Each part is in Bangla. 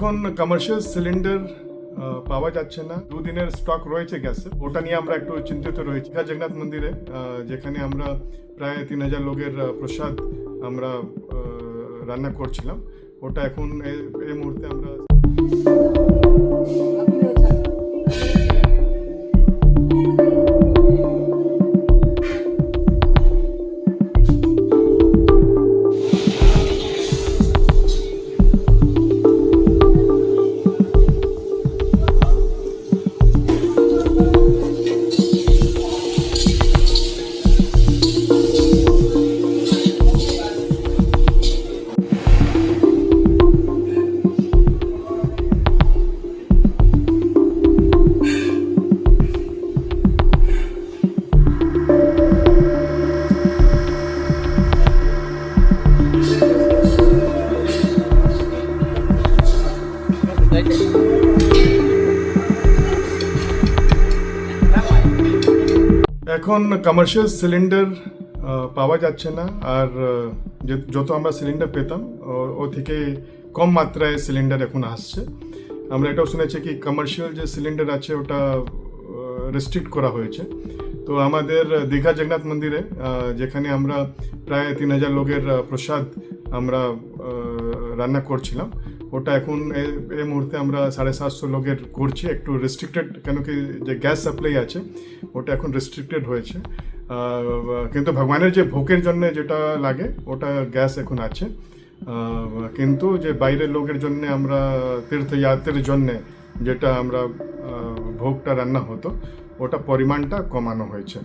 এখন কমার্শিয়াল সিলিন্ডার পাওয়া যাচ্ছে না, দুদিনের স্টক রয়েছে গ্যাসের। ওটা নিয়ে আমরা একটু চিন্তিত রয়েছি। জগন্নাথ মন্দিরে যেখানে আমরা প্রায় 3000 লোকের প্রসাদ আমরা রান্না করছিলাম, ওটা এখন এই মুহূর্তে আমরা এখন কমার্শিয়াল সিলিন্ডার পাওয়া যাচ্ছে না। আর যত আমরা সিলিন্ডার পেতাম ও থেকে কম মাত্রায় সিলিন্ডার এখন আসছে। আমরা এটাও শুনেছি কি কমার্শিয়াল যে সিলিন্ডার আছে ওটা রেস্ট্রিক্ট করা হয়েছে। তো আমাদের দীঘা জগন্নাথ মন্দিরে যেখানে আমরা প্রায় 3000 লোকের প্রসাদ আমরা রান্না করছিলাম, ওটা এখন এই মুহূর্তে আমরা 750 লোকের করছি। একটু রেস্ট্রিক্টেড, কেন কি যে গ্যাস সাপ্লাই আছে ওটা এখন রেস্ট্রিক্টেড হয়েছে। কিন্তু ভগবানের যে ভোগের জন্য যেটা লাগে ওটা গ্যাস এখন আছে। কিন্তু যে বাইরের লোকের জন্য আমরা তীর্থযাত্রীর জন্যে যেটা আমরা ভোগটা রান্না হতো ওটা পরিমাণটা কমানো হয়েছে।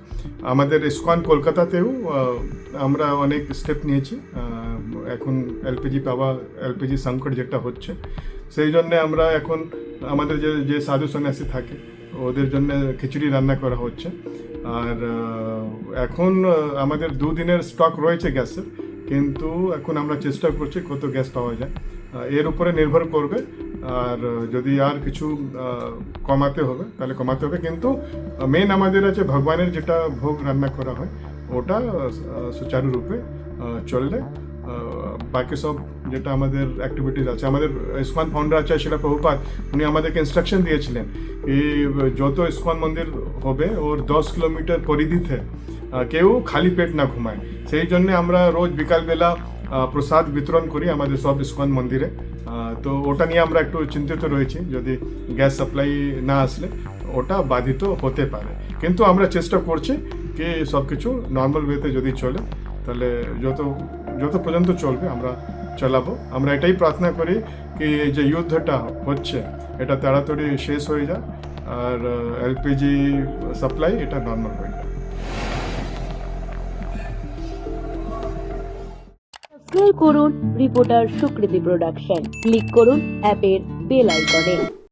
আমাদের ইসকন কলকাতাতেও আমরা অনেক স্টেপ নিয়েছি। এখন এলপিজি সংকট যেটা হচ্ছে, সেই জন্যে আমরা এখন আমাদের যে সাধু সন্ন্যাসী থাকে ওদের জন্য খিচুড়ি রান্না করা হচ্ছে। আর এখন আমাদের 2 দিনের স্টক রয়েছে গ্যাসের, কিন্তু এখন আমরা চেষ্টা করছি কত গ্যাস পাওয়া যায়, এর উপরে নির্ভর করবে। আর যদি আর কিছু কমাতে হবে তাহলে কমাতে হবে, কিন্তু মেন আমাদের আছে ভগবানের যেটা ভোগ রান্না করা হয় ওটা সুচারুরূপে চললে বাকি সব যেটা আমাদের অ্যাক্টিভিটিস আছে। আমাদের ইসকন ফাউন্ডার আছে সেটা প্রভুপাদ, উনি আমাদেরকে ইনস্ট্রাকশন দিয়েছিলেন এই যত ইসকন মন্দির হবে ওর 10 কিলোমিটার পরিধিতে কেউ খালি পেট না ঘুমায়। সেই জন্য আমরা রোজ বিকালবেলা প্রসাদ বিতরণ করি আমাদের সব ইসকন মন্দিরে। তো ওটা নিয়ে আমরা একটু চিন্তিত রয়েছি, যদি গ্যাস সাপ্লাই না আসলে ওটা বাধিত হতে পারে। কিন্তু আমরা চেষ্টা করছি কি সব কিছু নর্মাল ওয়েতে যদি চলে তাহলে যত পর্যন্ত চলবে আমরা চালাবো। আমরা এটাই প্রার্থনা করি কি এই যে যুদ্ধটা হচ্ছে এটা তাড়াতাড়ি শেষ হয়ে যায় আর এলপিজি সাপ্লাই এটা নর্মাল হয়ে যায়। সাবস্ক্রাইব করুন রিপোর্টার সুকৃতি প্রোডাকশন, ক্লিক করুন অ্যাপের বেল আইকনে।